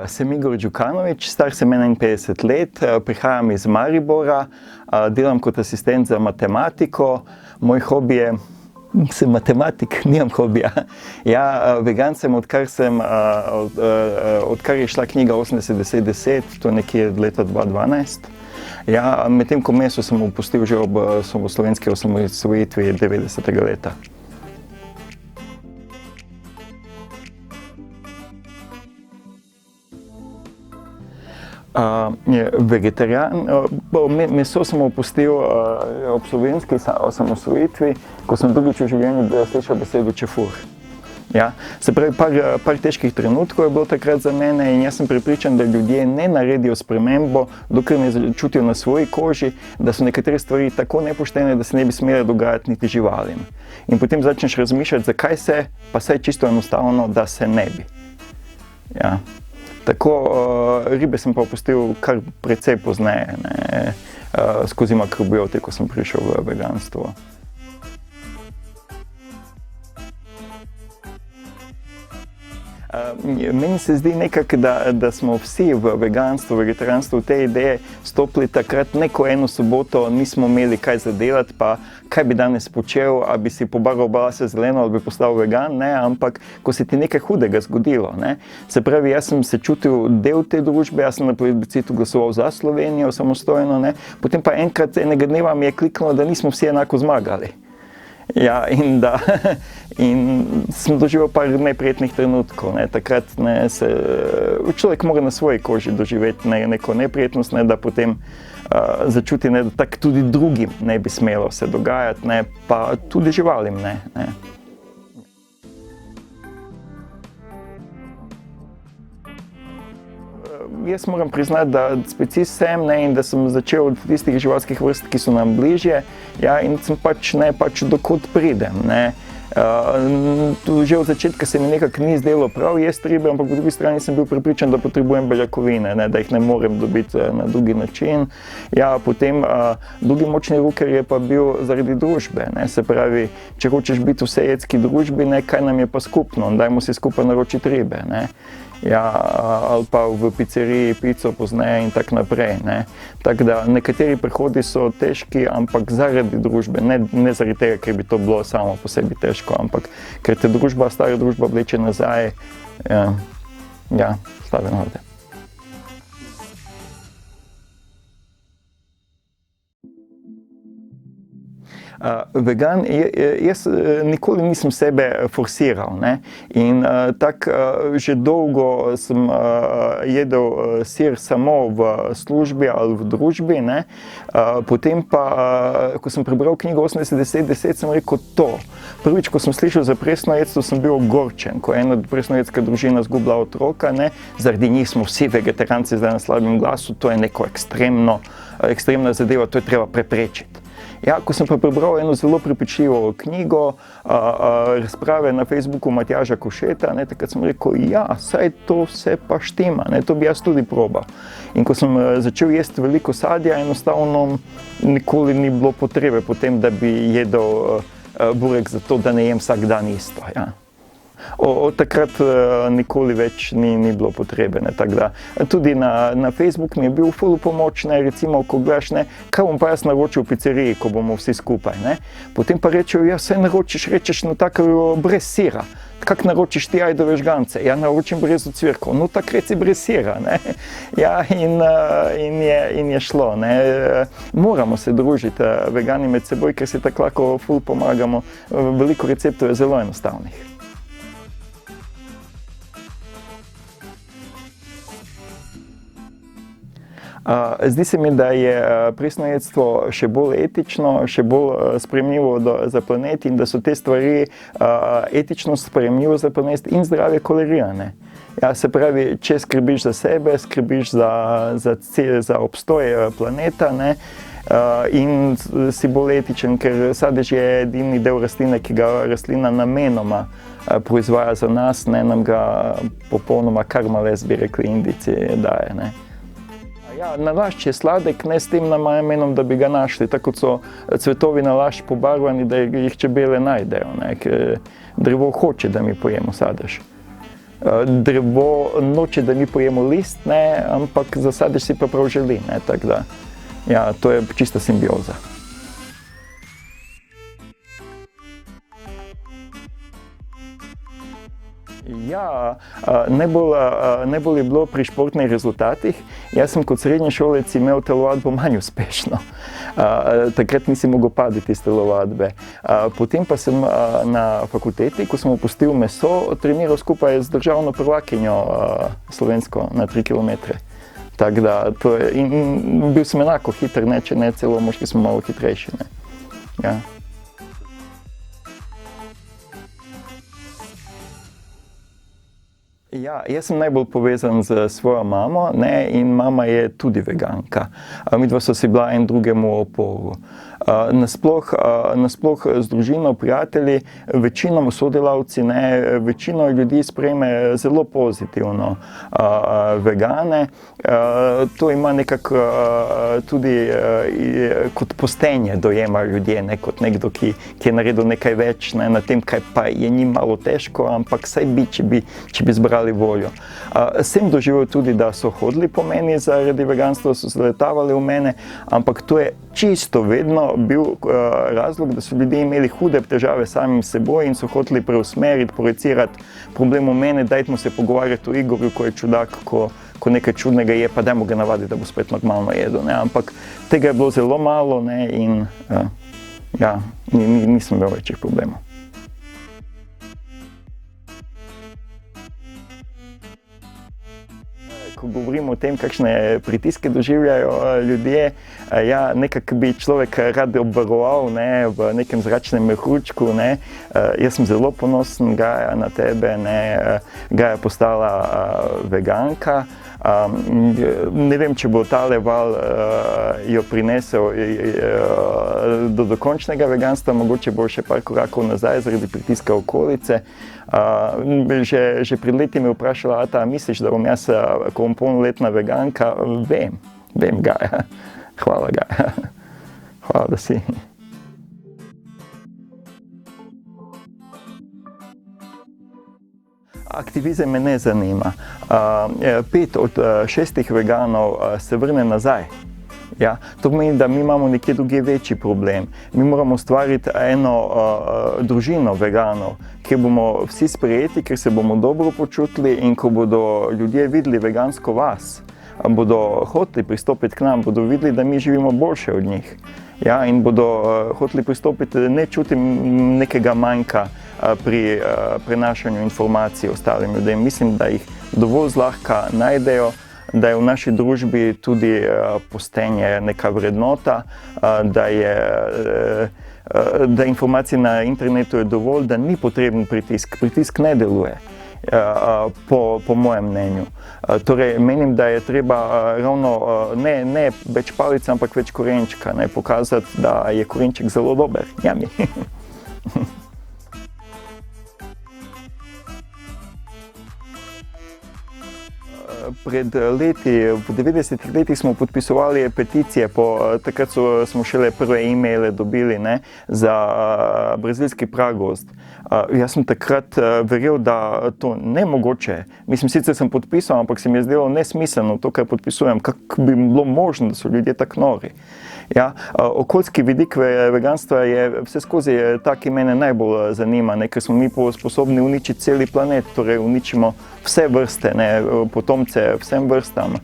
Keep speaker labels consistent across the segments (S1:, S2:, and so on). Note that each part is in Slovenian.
S1: Sem Igor Đukanović, star sem 51 let, prihajam iz Maribora, delam kot asistent za matematiko. Moj hobi je, sem matematik, nimam hobija. Ja, vegan sem, odkar je šla knjiga 80-10-10, to je nekje od leta 2012. Ja, medtem ko meso sem opustil že ob slovenski osamosvojitvi 90. leta. Vegetarijan, meso sem opustil ob slovenski osamosvojitvi, ko sem drugič v življenju slišal besedo čefur. Ja, se pravi, par težkih trenutkov je bilo takrat za mene in jaz sem prepričan, da ljudje ne naredijo spremembo, dokler ne čutijo na svoji koži, da so nekatere stvari tako nepoštene, da se ne bi smele dogajati niti živalim. In potem začneš razmišljati, zakaj se, pa saj čisto enostavno, da se ne bi. Ja. Tako, ribe sem pa opustil kar precej pozneje, skozi makrobiotiko sem prišel v veganstvo. Meni se zdi nekako, da smo vsi v veganstvu, vegetarijanstvu v tej ideje stopili takrat neko eno soboto, nismo imeli kaj za delati, pa kaj bi danes počel, a bi si pobarval obrase zeleno ali bi postal vegan, ne, ampak ko se ti nekaj hudega zgodilo, ne. Se pravi, jaz sem se čutil del te družbe, jaz sem na plebiscitu glasoval za Slovenijo samostojno, ne, potem pa enkrat enega dneva mi je kliknilo, da nismo vsi enako zmagali. Ja, in sem doživel par neprijetnih trenutkov, ne, takrat človek mora na svoji koži doživeti neko neprijetnost, ne, da potem začuti, ne, da tako tudi drugim ne bi smelo se dogajati, ne, pa tudi živalim, ne. Jaz moram priznati, da specist sem, ne, in da sem začel od tistih živalskih vrst, ki so nam bližje, ja, in sem pač dokot pridem, ne. Že od začetka se mi nekako ni zdelo prav jesti ribe, ampak po drugi strani sem bil prepričan, da potrebujem beljakovine, ne, da jih ne morem dobiti na drugi način. Ja, potem drugi močni ruker je pa bil zaradi družbe, ne, se pravi, če hočeš biti v vsejedski družbi, ne, kaj nam je pa skupno, dajmo si skupaj naročiti ribe, ne. Ja, ali pa v pizzeriji pico pozneje in tako naprej, ne. Tako da nekateri prehodi so težki, ampak zaradi družbe, ne zaradi tega, ker bi to bilo samo po sebi težko, ampak ker te družba, stara družba vleče nazaj, ja, stave nade. Vegan, jaz nikoli nisem sebe forsiral, ne, in tako že dolgo sem jedel sir samo v službi ali v družbi, ne, potem pa, ko sem prebral knjigo 80-10-10, sem rekel to. Prvič, ko sem slišal za presnojedstvo, sem bil ogorčen, ko je ena presnojedska družina zgubila otroka, ne, zaradi njih smo vsi vegetarijanci zdaj na slabem glasu, to je neko ekstremna zadeva, to je treba preprečiti. Ja, ko sem pa prebral eno zelo prepričljivo knjigo, razprave na Facebooku Matjaža Košeta, ne, takrat sem rekel, ja, saj to se pa štima, ne, to bi jaz tudi probal. In ko sem začel jesti veliko sadja, enostavno nikoli ni bilo potrebe potem, da bi jedel burek za to, da ne jem vsak dan isto, ja. Od takrat nikoli več ni bilo potrebe, ne, tako da. Tudi na Facebook mi je bil ful v pomoč, ne, recimo, ko gledaš, ne, kaj bom pa jaz naročil v pizzeriji, ko bomo vsi skupaj, ne. Potem pa rečejo, ja, saj rečeš na takarjo brez sira. Kako naročiš ti ajdove žgance? Ja, naročim brez ocvirkov. No, tak reci brez sira, ne. Ja, in je šlo, ne. Moramo se družiti, vegani med seboj, ker si tako lahko ful pomagamo. Veliko receptov je zelo enostavnih. Zdi se mi, da je presnojedstvo še bolj etično, še bolj sprejemljivo za planet in da so te stvari etično sprejemljivo za planet in zdravje kolerirane. Ja, se pravi, če skrbiš za sebe, skrbiš za obstoj planeta, ne, in si bolj etičen, ker sadež je edini del rastline, ki ga rastlina namenoma proizvaja za nas, ne, nam ga popolnoma karmales, bi rekli Indijci, daje, ne. Ja, nalašč je sladek, ne s tem namenom, da bi ga našli, tako kot so cvetovi nalašč pobarvani, da jih čebele najdejo, ne, ker drevo hoče, da mi pojemo sadež. drevo noče, da mi pojemo list, ne, ampak za sadež si pa prav želi, ne, tako da, ja, to je čista simbioza. Ja, najbolj je bilo pri športnih rezultatih. Jaz sem kot srednješolec imel telovadbo manj uspešno. Takrat nisem mogel paditi iz telovadbe. Potem pa sem na fakulteti, ko sem opustil meso, treniral skupaj z državno prvakinjo slovensko na 3 kilometre. Tako da, in bil sem enako hiter, ne, če ne celo, moški smo malo hitrejši, ne. Ja. Ja, jaz sem najbolj povezan z svojo mamo, ne, in mama je tudi veganka. Midva so si bila en drugemu oporu. Nasploh z družino, prijatelji, večino sodelavci, ne, večino ljudi sprejme zelo pozitivno vegane. To ima nekako tudi kot postenje dojemajo ljudje, ne, kot nekdo, ki je naredil nekaj več, ne, na tem, kaj pa je njim malo težko, ampak saj bi, če bi zbrali voljo. Sem doživel tudi, da so hodili po meni zaradi veganstva, so zaletavali v mene, ampak to je čisto vedno bil razlog, da so ljudje imeli hude težave samim seboj in so hoteli preusmeriti, projicirati problem v mene, dajmo se pogovarjati o Igorju, ko je čudak, ko nekaj čudnega je, pa dajmo ga navaditi, da bo spet normalno jedel, ne, ampak tega je bilo zelo malo, ne, in ja, nisem imel večjih problemov. Ko govorimo o tem, kakšne pritiske doživljajo ljudje, ja, nekako bi človek rad obvaroval, ne, v nekem zračnem mehurčku, ne. Jaz sem zelo ponosen, Gaja, na tebe, ne. Gaja je postala veganka. Ne vem, če bo tale val jo prinesel do dokončnega veganstva, mogoče bo še par korakov nazaj zaradi pritiska okolice. Že pred leti me vprašala, Ata, misliš, da bom jaz, ko bom polnoletna veganka? Vem, Gaja. Hvala, Gaja. Hvala, da si. Aktivizem me ne zanima. 5 od 6 veganov se vrne nazaj. Ja, to pomeni, da mi imamo nekje drugje večji problem. Mi moramo ustvariti eno družino veganov, kjer bomo vsi sprejeti, ker se bomo dobro počutili in ko bodo ljudje videli vegansko vas, bodo hoteli pristopiti k nam, bodo videli, da mi živimo boljše od njih. Ja, in bodo hoteli pristopiti, ne čutim nekega manjka pri prenašanju informacij ostalim ljudem. Mislim, da jih dovolj zlahka najdejo, da je v naši družbi tudi postenje neka vrednota, da informacij na internetu je dovolj, da ni potreben pritisk. Pritisk ne deluje, po mojem mnenju. Torej, menim, da je treba ravno ne več palica, ampak več korenčka, ne, pokazati, da je korenček zelo dober. Jami. Pred leti, v 90-ih letih smo podpisovali peticije, takrat smo šele prve e-maile dobili, ne, za brazilski pragozd. Jaz sem takrat verjel, da to nemogoče. Mislim, sicer sem podpisal, ampak se mi je zdelo nesmiselno to, kar podpisujem, kako bi bilo možno, da so ljudje tako nori. Ja, okoljski vidik veganstva je vse skozi ta, ki mene najbolj zanima, ne, ker smo mi sposobni uničiti celi planet, torej uničimo vse vrste, ne, potomce vsem vrstam,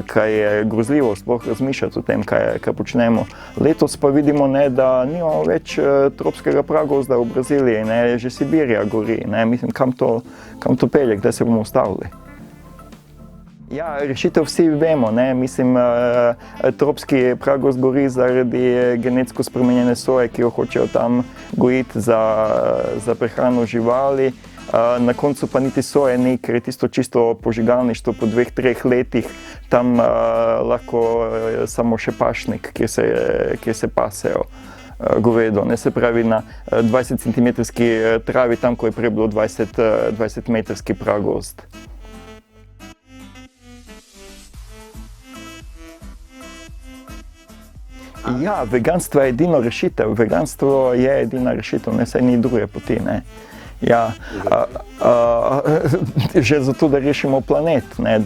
S1: kaj je grozljivo sploh razmišljati o tem, kaj počnemo. Letos pa vidimo, ne, da nimamo več tropskega pragozda v Braziliji, ne, že Sibirija gori, ne, mislim, kam to pelje, kdaj se bomo ustavili. Ja, rešitev vsi vemo, ne, mislim, tropski pragozd gori zaradi genetsko spremenjene soje, ki jo hočejo tam gojiti za prehrano živali. Na koncu pa niti soje ni, ker je tisto čisto požigalništvo po 2-3 letih, tam lahko samo še pašnik, kjer se pasejo govedo, ne, se pravi na 20-centimetrski travi, tam, ko je prej bilo 20-metrski pragozd. Ja, veganstvo je edino rešitev. Veganstvo je edina rešitev, ne, saj ni druge poti, ne. Ja, že zato, da rešimo planet, ne,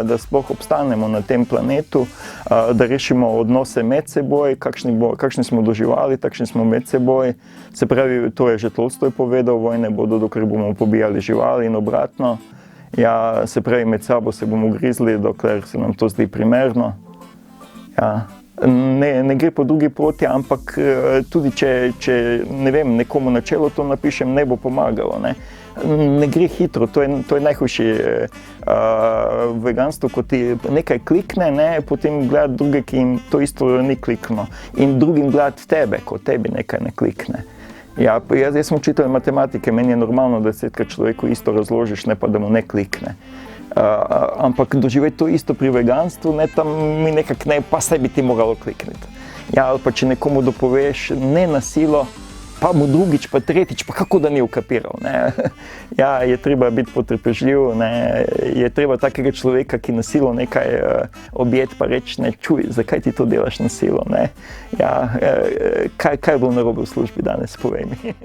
S1: da sploh obstanemo na tem planetu, da rešimo odnose med seboj, kakšni smo do živali, takšni smo med seboj. Se pravi, to je že Tolstoj povedal, vojne bodo, dokler bomo pobijali živali in obratno. Ja, se pravi, med sabo se bomo grizli, dokler se nam to zdi primerno. Ja. Ne gre po drugi poti, ampak tudi če ne vem, nekomu na čelo to napišem, ne bo pomagalo. Ne gre hitro, to je najhujše veganstvo, ko ti nekaj klikne, potem gledati druge, ki jim to isto ni klikno. In drugim gledati tebe, ko tebi nekaj ne klikne. Ja, jaz sem učitelj matematike, meni je normalno, da 10-krat človeku isto razložiš, ne pa da mu ne klikne. Ampak doživeti to isto pri veganstvu, tam mi nekako ne, pa saj bi ti moralo klikniti. Ja, ali pa če nekomu dopoveš ne na silo, pa mu drugič, pa tretjič, pa kako da ni ukapiral. Ja, je treba biti potrpežljiv, je treba takega človeka, ki na silo nekaj objeti, pa reči, ne, čuj, zakaj ti to delaš na silo, ne. Ja, kaj je bilo narobe v službi danes, povej mi.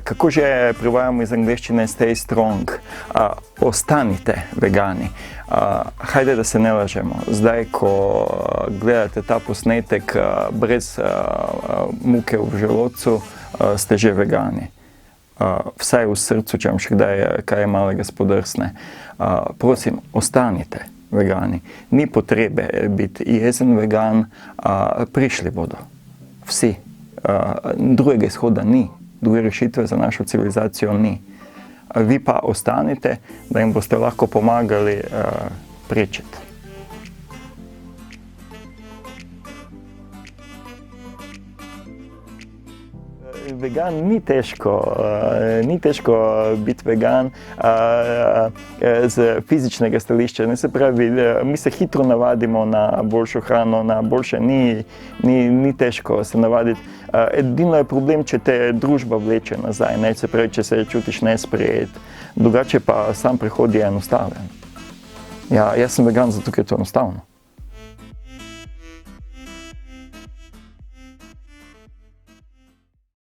S1: Kako že prevajamo iz angleščine stay strong, ostanite vegani. Hajde, da se ne lažemo. Zdaj, ko gledate ta posnetek brez muke v želodcu, ste že vegani. Vsaj v srcu, če vam še kaj malega spodrsne. Prosim, ostanite vegani. Ni potrebe biti jezen vegan, prišli bodo. Vsi. Drugega izhoda ni. Druge rešitve za našo civilizacijo ni. Vi pa ostanite, da jim boste lahko pomagali prečiti. Vegan ni težko biti vegan z fizičnega stališča. Se pravi, mi se hitro navadimo na boljšo hrano, na boljše, ni težko se navaditi. Edino je problem, če te družba vleče nazaj, se pravi, če se čutiš nesprejet. Drugače pa sam prehod je enostaven. Ja, jaz sem vegan zato, ker je to enostavno.